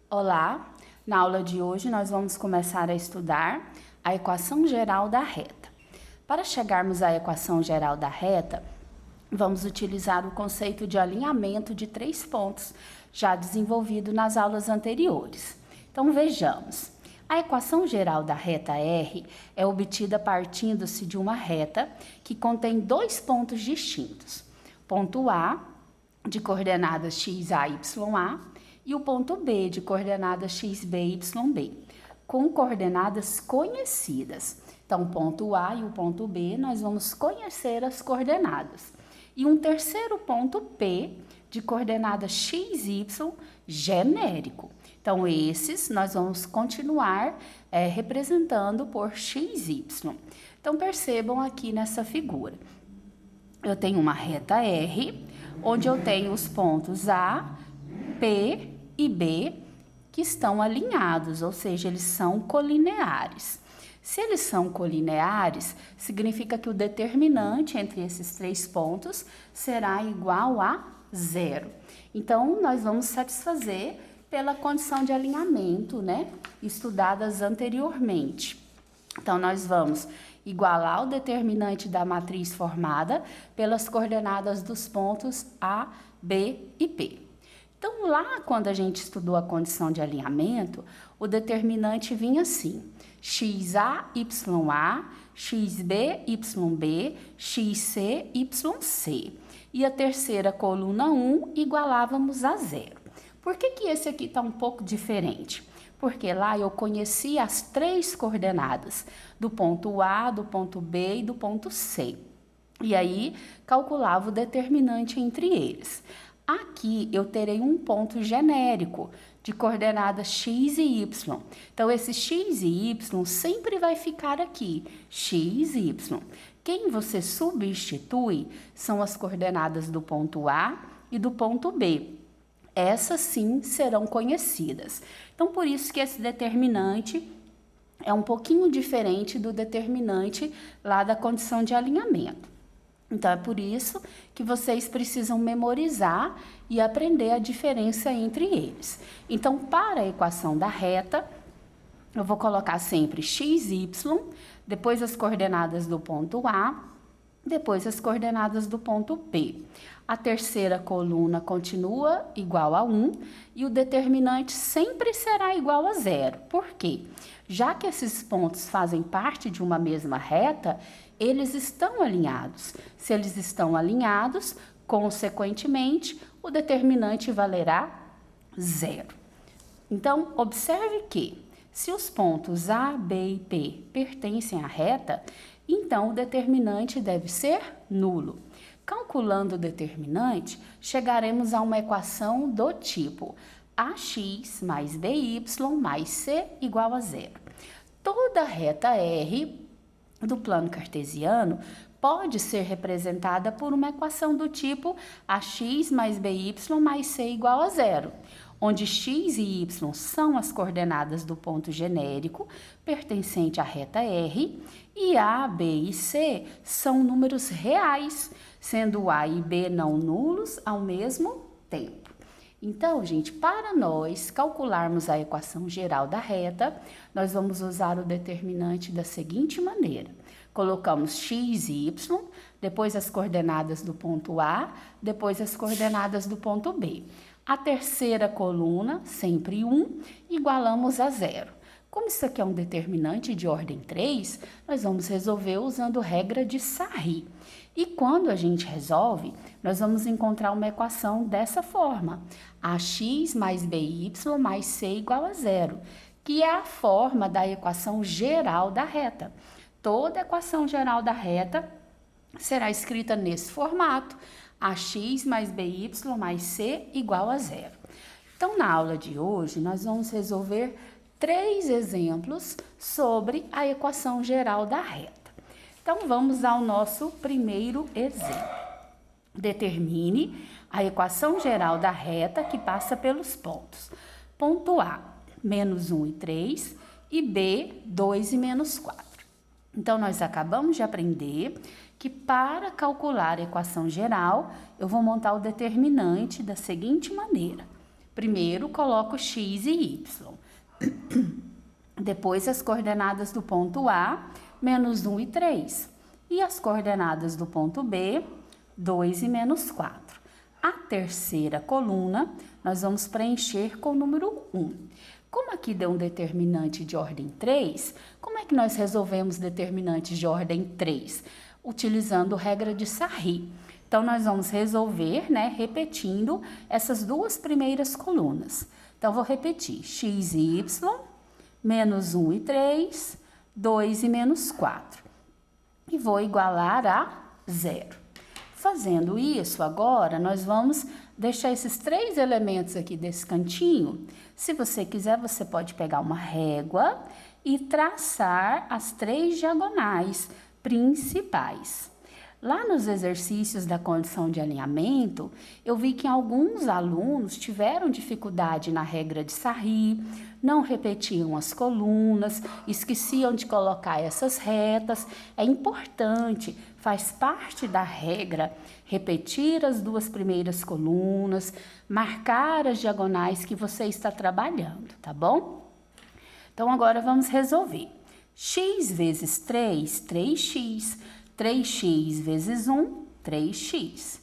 Olá! Na aula de hoje nós vamos começar a estudar a equação geral da reta. Para chegarmos à equação geral da reta, vamos utilizar o conceito de alinhamento de 3 pontos, já desenvolvido nas aulas anteriores. Então vejamos. A equação geral da reta R é obtida partindo-se de uma reta que contém 2 pontos distintos. Ponto A, de coordenadas x, a, y, a, e o ponto B, de coordenadas x, b, y, b, com coordenadas conhecidas. Então, o ponto A e o ponto B, nós vamos conhecer as coordenadas. E um terceiro ponto P, de coordenadas x, y, genérico. Então, esses nós vamos continuar representando por x, y. Então, percebam aqui nessa figura. Eu tenho uma reta R, onde eu tenho os pontos A, P e B que estão alinhados, ou seja, eles são colineares. Se eles são colineares, significa que o determinante entre esses 3 pontos será igual a 0. Então, nós vamos satisfazer pela condição de alinhamento, né, estudadas anteriormente. Então, nós vamos igualar o determinante da matriz formada pelas coordenadas dos pontos A, B e P. Então, lá quando a gente estudou a condição de alinhamento, o determinante vinha assim: xa, ya, xb, yb, xc, yc. E a terceira coluna 1 igualávamos a 0. Por que esse aqui está um pouco diferente? Porque lá eu conhecia as 3 coordenadas, do ponto A, do ponto B e do ponto C. E aí, calculava o determinante entre eles. Aqui eu terei um ponto genérico de coordenadas x e y. Então, esse x e y sempre vai ficar aqui, x e y. Quem você substitui são as coordenadas do ponto A e do ponto B. Essas sim serão conhecidas. Então, por isso que esse determinante é um pouquinho diferente do determinante lá da condição de alinhamento. Então, é por isso que vocês precisam memorizar e aprender a diferença entre eles. Então, para a equação da reta, eu vou colocar sempre x, y, depois as coordenadas do ponto A, depois as coordenadas do ponto P. A terceira coluna continua igual a 1 e o determinante sempre será igual a 0. Por quê? Já que esses pontos fazem parte de uma mesma reta, eles estão alinhados. Se eles estão alinhados, consequentemente, o determinante valerá 0. Então, observe que, se os pontos A, B e P pertencem à reta, então o determinante deve ser nulo. Calculando o determinante, chegaremos a uma equação do tipo ax mais by mais c igual a 0. Toda reta R do plano cartesiano pode ser representada por uma equação do tipo ax mais by mais c igual a 0, onde x e y são as coordenadas do ponto genérico pertencente à reta R e A, B e C são números reais, sendo A e B não nulos ao mesmo tempo. Então, gente, para nós calcularmos a equação geral da reta, nós vamos usar o determinante da seguinte maneira. Colocamos x e y, depois as coordenadas do ponto A, depois as coordenadas do ponto B. A terceira coluna, sempre 1, igualamos a 0. Como isso aqui é um determinante de ordem 3, nós vamos resolver usando regra de Sarri. E quando a gente resolve, nós vamos encontrar uma equação dessa forma: ax mais by mais c igual a 0, que é a forma da equação geral da reta. Toda equação geral da reta será escrita nesse formato: ax mais by mais c igual a 0. Então, na aula de hoje, nós vamos resolver 3 exemplos sobre a equação geral da reta. Então, vamos ao nosso primeiro exemplo. Determine a equação geral da reta que passa pelos pontos. Ponto A, menos 1 e 3, e B, 2 e menos 4. Então, nós acabamos de aprender que para calcular a equação geral, eu vou montar o determinante da seguinte maneira. Primeiro, coloco x e y. Depois, as coordenadas do ponto A, menos 1 e 3. E as coordenadas do ponto B, 2 e menos 4. A terceira coluna, nós vamos preencher com o número 1. Como aqui deu um determinante de ordem 3, como é que nós resolvemos determinantes de ordem 3? Utilizando regra de Sarri. Então, nós vamos resolver, né, repetindo essas duas primeiras colunas. Então, vou repetir, x e y, menos 1 e 3, 2 e menos 4. E vou igualar a 0. Fazendo isso, agora, nós vamos deixar esses 3 elementos aqui desse cantinho. Se você quiser, você pode pegar uma régua e traçar as 3 diagonais principais. Lá nos exercícios da condição de alinhamento, eu vi que alguns alunos tiveram dificuldade na regra de Sarri, não repetiam as colunas, esqueciam de colocar essas retas. É importante, faz parte da regra, repetir as 2 primeiras colunas, marcar as diagonais que você está trabalhando, tá bom? Então, agora vamos resolver. X vezes 3, 3x. 3x vezes 1, 3x.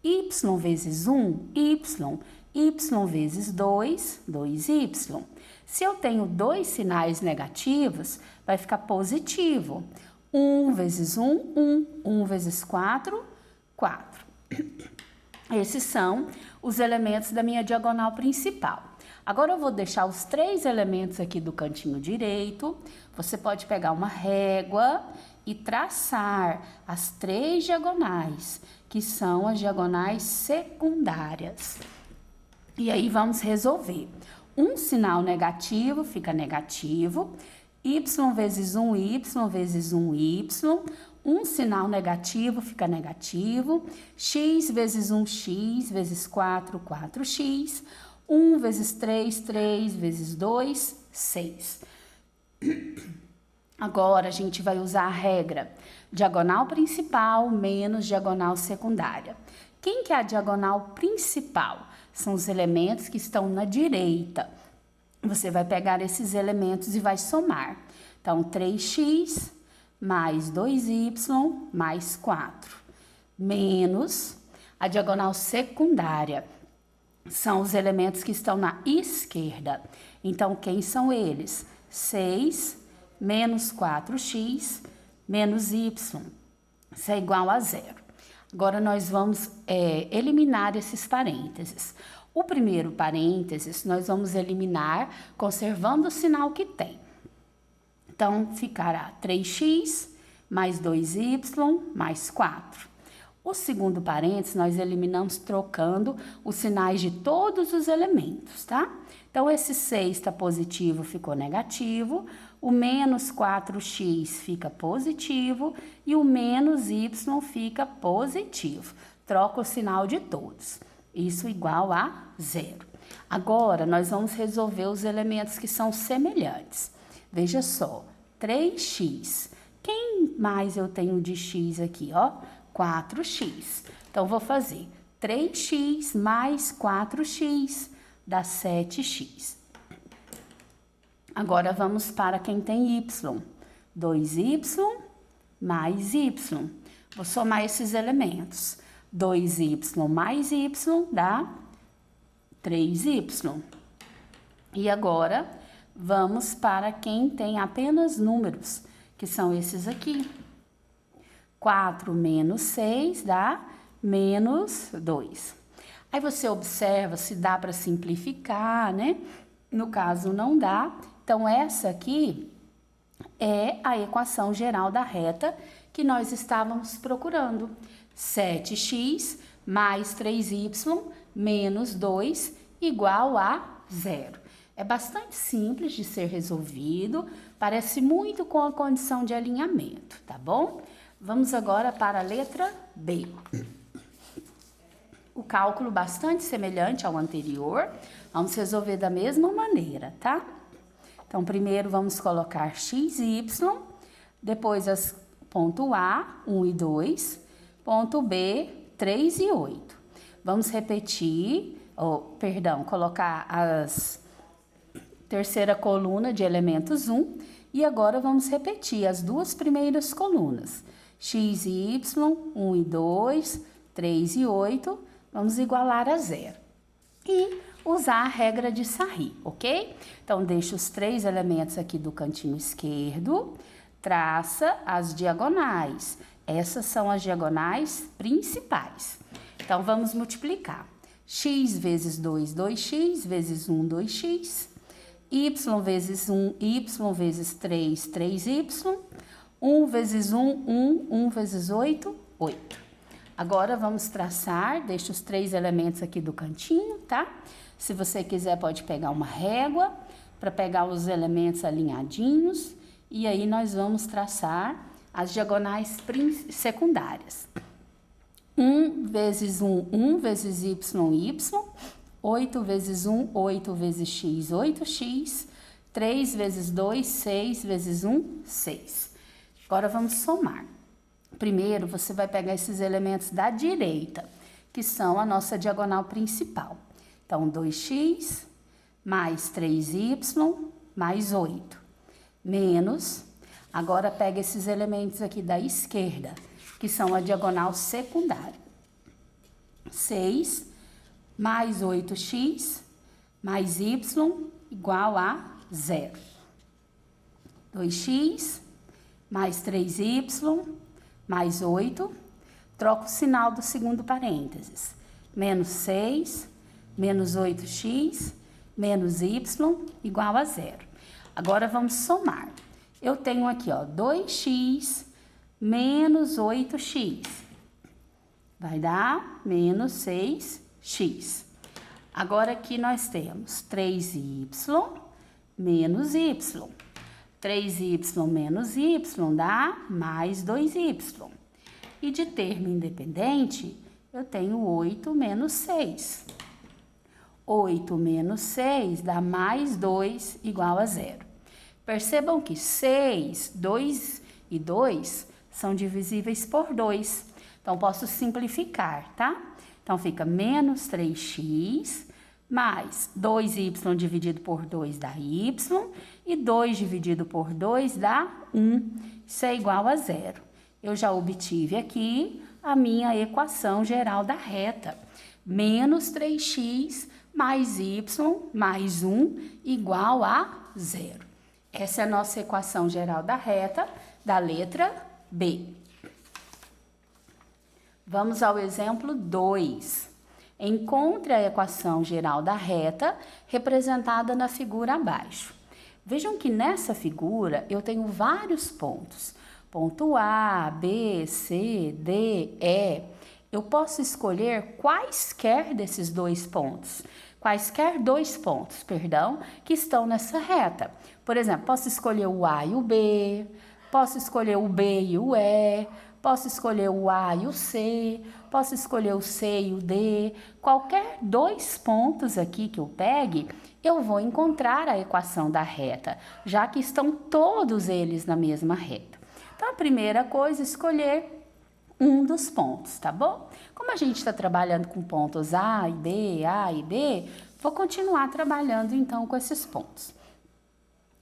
Y vezes 1, y. Y vezes 2, 2y. Se eu tenho 2 sinais negativos, vai ficar positivo. 1 vezes 1, 1. 1 vezes 4, 4. Esses são os elementos da minha diagonal principal. Agora eu vou deixar os 3 elementos aqui do cantinho direito. Você pode pegar uma régua e traçar as 3 diagonais, que são as diagonais secundárias. E aí vamos resolver. Um sinal negativo fica negativo, y vezes 1, y vezes 1, y. Um sinal negativo fica negativo, x vezes 1, x vezes 4, 4x. 1 vezes 3, 3 vezes 2, 6. Agora, a gente vai usar a regra diagonal principal menos diagonal secundária. Quem que é a diagonal principal? São os elementos que estão na direita. Você vai pegar esses elementos e vai somar. Então, 3x mais 2y mais 4. Menos a diagonal secundária. São os elementos que estão na esquerda. Então, quem são eles? 6 menos 4x menos y. Isso é igual a 0. Agora, nós vamos eliminar esses parênteses. O primeiro parênteses, nós vamos eliminar conservando o sinal que tem. Então, ficará 3x mais 2y mais 4. O segundo parênteses, nós eliminamos trocando os sinais de todos os elementos, tá? Então, esse 6 está positivo, ficou negativo. O menos 4x fica positivo e o menos y fica positivo. Troca o sinal de todos. Isso igual a 0. Agora, nós vamos resolver os elementos que são semelhantes. Veja só, 3x. Quem mais eu tenho de x aqui, ó? 4x. Então, vou fazer 3x mais 4x dá 7x. Agora, vamos para quem tem y. 2y mais y. Vou somar esses elementos. 2y mais y dá 3y. E agora, vamos para quem tem apenas números, que são esses aqui. 4 menos 6 dá menos 2. Aí você observa se dá para simplificar, né? No caso, não dá. Então, essa aqui é a equação geral da reta que nós estávamos procurando. 7x mais 3y menos 2 igual a 0. É bastante simples de ser resolvido, parece muito com a condição de alinhamento, tá bom? Vamos agora para a letra B. O cálculo bastante semelhante ao anterior, vamos resolver da mesma maneira, tá? Então, primeiro vamos colocar x e y, depois ponto A, 1 e 2, ponto B, 3 e 8. Vamos repetir colocar as terceira coluna de elementos 1 e agora vamos repetir as duas primeiras colunas. X e Y, 1 e 2, 3 e 8, vamos igualar a 0. E usar a regra de Sarri, ok? Então, deixa os três elementos aqui do cantinho esquerdo, traça as diagonais. Essas são as diagonais principais. Então, vamos multiplicar. X vezes 2, 2x, vezes 1, 2x. Y vezes 1, y vezes 3, 3y. 1 vezes 1, 1, 1 vezes 8, 8. Agora, vamos traçar, deixa os três elementos aqui do cantinho, tá? Se você quiser, pode pegar uma régua para pegar os elementos alinhadinhos. E aí, nós vamos traçar as diagonais secundárias. 1 vezes 1, 1 vezes y, y. 8 vezes 1, 8 vezes x, 8x. 3 vezes 2, 6 vezes 1, 6. Agora, vamos somar. Primeiro, você vai pegar esses elementos da direita, que são a nossa diagonal principal. Então, 2x mais 3y mais 8. Menos, agora pega esses elementos aqui da esquerda, que são a diagonal secundária. 6 mais 8x mais y igual a 0. 2x mais 3y mais 8, troca o sinal do segundo parênteses. Menos 6, menos 8x, menos y, igual a 0. Agora, vamos somar. Eu tenho aqui, ó, 2x menos 8x. Vai dar menos 6x. Agora, aqui nós temos 3y menos y. 3y menos y dá mais 2y. E de termo independente, eu tenho 8 menos 6. 8 menos 6 dá mais 2 igual a 0. Percebam que 6, 2 e 2 são divisíveis por 2. Então, posso simplificar, tá? Então, fica menos 3x mais 2y dividido por 2 dá y, e 2 dividido por 2 dá 1. Isso é igual a 0. Eu já obtive aqui a minha equação geral da reta. Menos 3x mais y mais 1 igual a 0. Essa é a nossa equação geral da reta da letra B. Vamos ao exemplo 2. Encontre a equação geral da reta representada na figura abaixo. Vejam que nessa figura eu tenho vários pontos. Ponto A, B, C, D, E. Eu posso escolher quaisquer desses dois pontos. Quaisquer dois pontos, que estão nessa reta. Por exemplo, posso escolher o A e o B, posso escolher o B e o E, posso escolher o A e o C, posso escolher o C e o D. Qualquer dois pontos aqui que eu pegue, eu vou encontrar a equação da reta, já que estão todos eles na mesma reta. Então, a primeira coisa é escolher um dos pontos, tá bom? Como a gente está trabalhando com pontos A e B, vou continuar trabalhando então com esses pontos.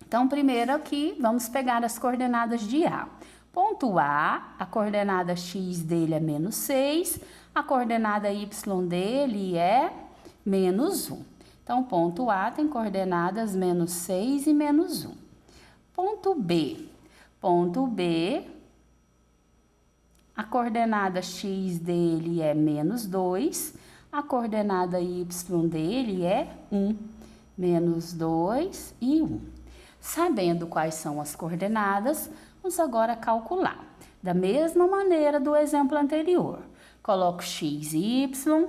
Então, primeiro aqui, vamos pegar as coordenadas de A. Ponto A, a coordenada x dele é menos 6, a coordenada y dele é menos 1. Então, ponto A tem coordenadas menos 6 e menos 1. Ponto B. Ponto B, a coordenada x dele é menos 2, a coordenada y dele é 1. Menos 2 e 1. Sabendo quais são as coordenadas, vamos agora calcular. Da mesma maneira do exemplo anterior. Coloco x e y,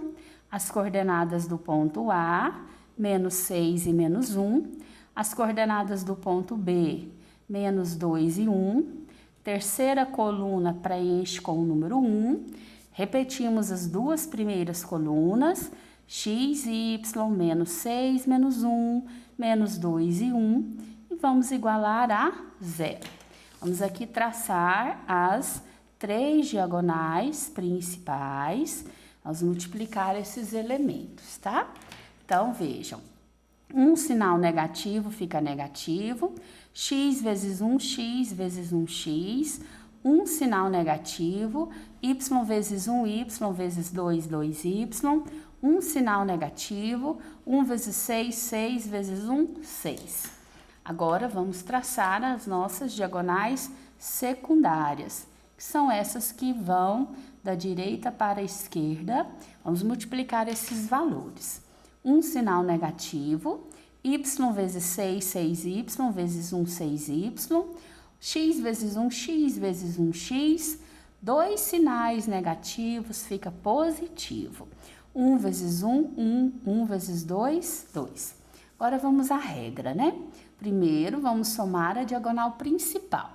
as coordenadas do ponto A, menos 6 e menos 1. As coordenadas do ponto B, menos 2 e 1. Terceira coluna preenche com o número 1. Repetimos as duas primeiras colunas. X e y, menos 6, menos 1, menos 2 e 1. E vamos igualar a 0. Vamos aqui traçar as três diagonais principais. Vamos multiplicar esses elementos, tá? Então, vejam. Um sinal negativo fica negativo, x vezes 1x vezes 1x, um sinal negativo, y vezes 1y vezes 2, 2y, um sinal negativo, 1 vezes 6, 6 vezes 1, 6. Agora, vamos traçar as nossas diagonais secundárias, que são essas que vão da direita para a esquerda. Vamos multiplicar esses valores. Um sinal negativo, y vezes 6, 6y, vezes 1, 6y, x vezes 1x vezes 1x, dois sinais negativos fica positivo. 1 vezes 1, 1 vezes 2, 2. Agora vamos à regra, né? Primeiro, vamos somar a diagonal principal.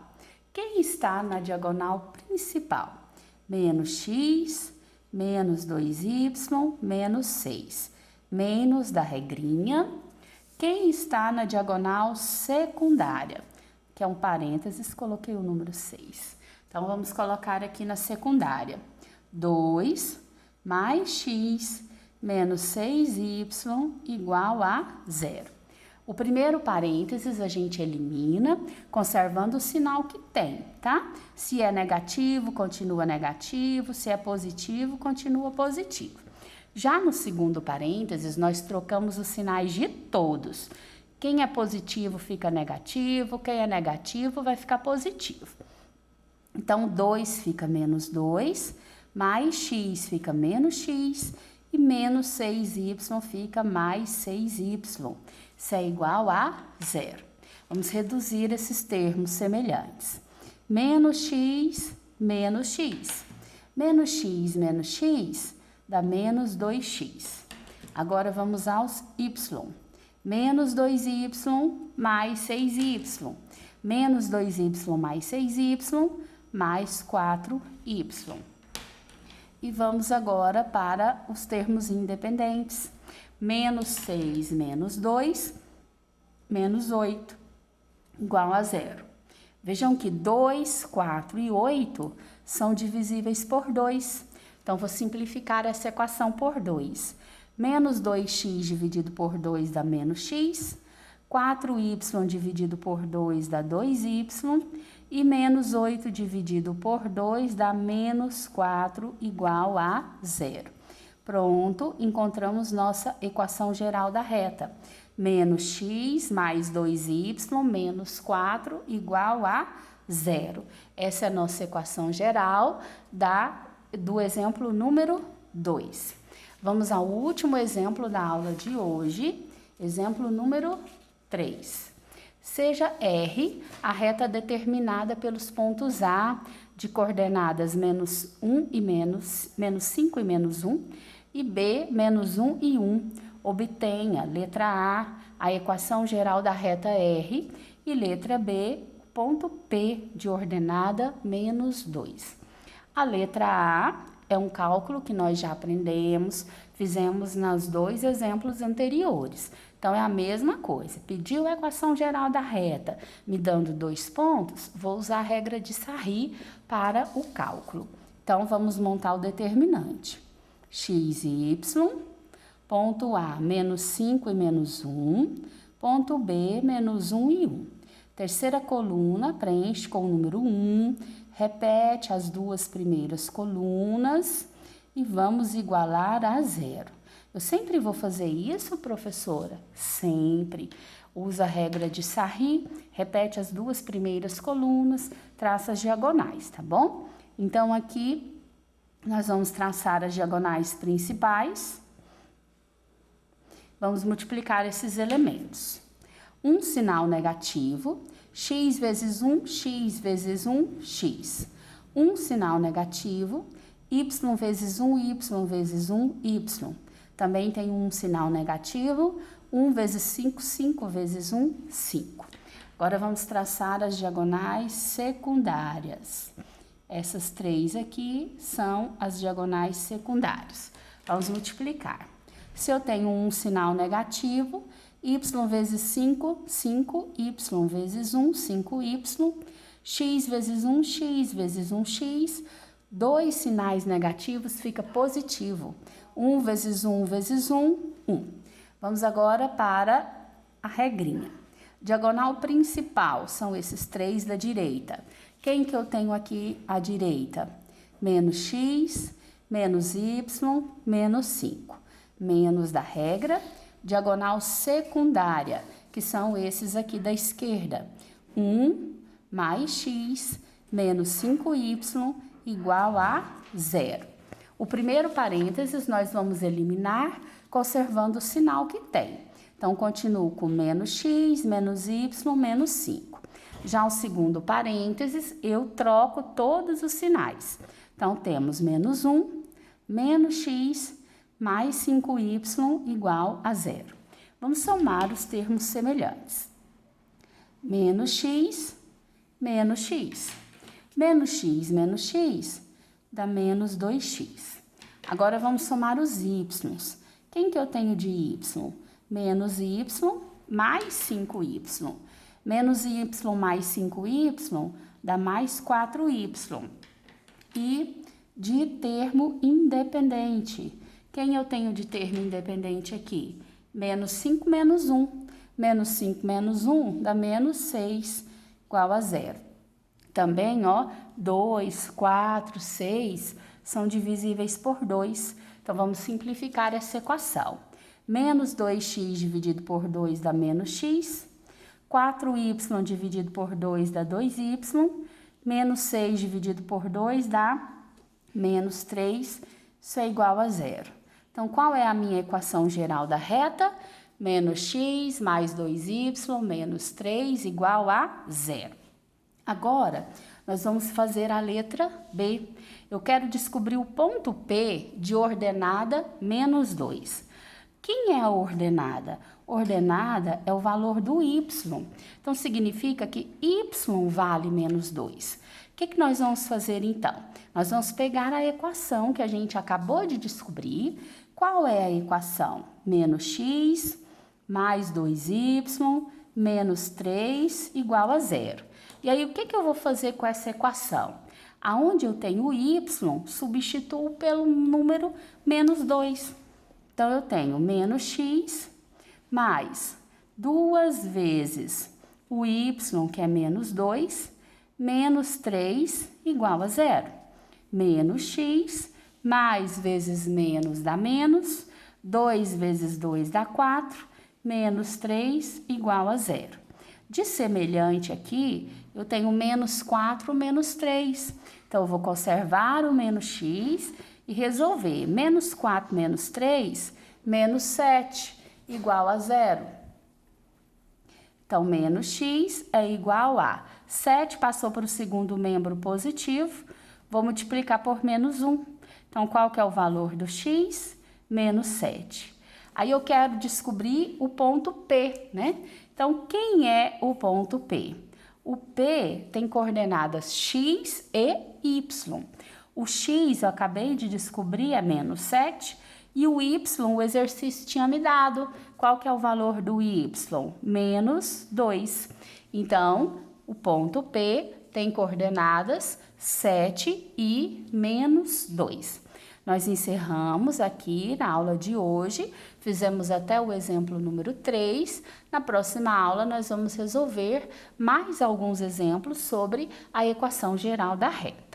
Quem está na diagonal principal? Menos x, menos 2y, menos 6. Menos da regrinha. Quem está na diagonal secundária? Que é um parênteses, coloquei o número 6. Então, vamos colocar aqui na secundária. 2 mais x menos 6y igual a 0. O primeiro parênteses a gente elimina, conservando o sinal que tem, tá? Se é negativo, continua negativo. Se é positivo, continua positivo. Já no segundo parênteses, nós trocamos os sinais de todos. Quem é positivo fica negativo, quem é negativo vai ficar positivo. Então, 2 fica menos 2, mais x fica menos x, e menos 6y fica mais 6y. Isso é igual a 0. Vamos reduzir esses termos semelhantes. Menos x, menos x. Menos x dá menos 2x. Agora vamos aos y. Menos 2y mais 6y. Menos 2y mais 6y mais 4y. E vamos agora para os termos independentes. Menos 6 menos 2, menos 8, igual a 0. Vejam que 2, 4 e 8 são divisíveis por 2. Então, vou simplificar essa equação por 2. Menos 2x dividido por 2 dá menos x. 4y dividido por 2 dá 2y. E menos 8 dividido por 2 dá menos 4 igual a 0. Pronto, encontramos nossa equação geral da reta. Menos x mais 2y menos 4 igual a 0. Essa é a nossa equação geral do exemplo número 2. Vamos ao último exemplo da aula de hoje, exemplo número 3. Seja R a reta determinada pelos pontos A de coordenadas menos 1 e menos 5 e menos 1, e B, menos 1 e 1. Obtenha, letra A equação geral da reta R, e letra B, ponto P de ordenada menos 2. A letra A é um cálculo que nós já aprendemos, fizemos nos dois exemplos anteriores. Então, é a mesma coisa. Pediu a equação geral da reta, me dando 2 pontos, vou usar a regra de Sarri para o cálculo. Então, vamos montar o determinante. X e y, ponto A, menos 5 e menos 1, ponto B, menos 1 e 1. Terceira coluna, preenche com o número 1, repete as duas primeiras colunas e vamos igualar a 0. Eu sempre vou fazer isso, professora? Sempre. Usa a regra de Sarri, repete as duas primeiras colunas, traça as diagonais, tá bom? Então, aqui nós vamos traçar as diagonais principais. Vamos multiplicar esses elementos. Um sinal negativo, x vezes 1, x vezes 1, x. Um sinal negativo, y vezes 1, y vezes 1, y. Também tem um sinal negativo, 1 vezes 5, 5 vezes 1, 5. Agora, vamos traçar as diagonais secundárias. Essas três aqui são as diagonais secundárias. Vamos multiplicar. Se eu tenho um sinal negativo, y vezes 5, 5, y vezes 1, 5y, x vezes 1, x vezes 1x, Dois sinais negativos fica positivo. 1 vezes 1 vezes 1, 1. Vamos agora para a regrinha. Diagonal principal são esses 3 da direita. Quem que eu tenho aqui à direita? Menos x, menos y, menos 5. Menos da regra. Diagonal secundária, que são esses aqui da esquerda. 1 mais x menos 5y igual a 0. O primeiro parênteses nós vamos eliminar, conservando o sinal que tem. Então, continuo com menos x, menos y, menos 5. Já o segundo parênteses, eu troco todos os sinais. Então, temos menos 1, menos x, mais 5y igual a 0. Vamos somar os termos semelhantes. Menos x, menos x. Menos x dá menos 2x. Agora, vamos somar os y's. Quem que eu tenho de y? Menos y mais 5y. Menos y mais 5y dá mais 4y. E de termo independente. Quem eu tenho de termo independente aqui? Menos 5 menos 1. Menos 5 menos 1 dá menos 6 igual a 0. Também, 2, 4, 6 são divisíveis por 2. Então, vamos simplificar essa equação. Menos 2x dividido por 2 dá menos x. 4y dividido por 2 dá 2y. Menos 6 dividido por 2 dá menos 3. Isso é igual a 0. Então, qual é a minha equação geral da reta? Menos x mais 2y menos 3 igual a 0. Agora, nós vamos fazer a letra B. Eu quero descobrir o ponto P de ordenada menos 2. Quem é a ordenada? Ordenada é o valor do y. Então, significa que y vale menos 2. O que nós vamos fazer, então? Nós vamos pegar a equação que a gente acabou de descobrir. Qual é a equação? Menos x mais 2y menos 3 igual a 0. E aí, o que eu vou fazer com essa equação? Aonde eu tenho y, substituo pelo número menos 2. Então, eu tenho menos x mais 2 vezes o y, que é menos 2, menos 3 igual a 0. Menos x mais vezes menos dá menos, 2 vezes 2 dá 4, menos 3 igual a 0. De semelhante aqui, eu tenho menos 4, menos 3. Então, eu vou conservar o menos x e resolver. Menos 4, menos 3, menos 7, igual a 0. Então, menos x é igual a 7, passou para o segundo membro positivo, vou multiplicar por menos 1. Então, qual que é o valor do x? Menos 7. Aí, eu quero descobrir o ponto P, né? Então, quem é o ponto P? O P tem coordenadas x e y. O x eu acabei de descobrir é menos 7 e o y o exercício tinha me dado. Qual que é o valor do y? Menos 2. Então, o ponto P tem coordenadas 7 e menos 2. Nós encerramos aqui na aula de hoje, fizemos até o exemplo número 3. Na próxima aula, nós vamos resolver mais alguns exemplos sobre a equação geral da reta.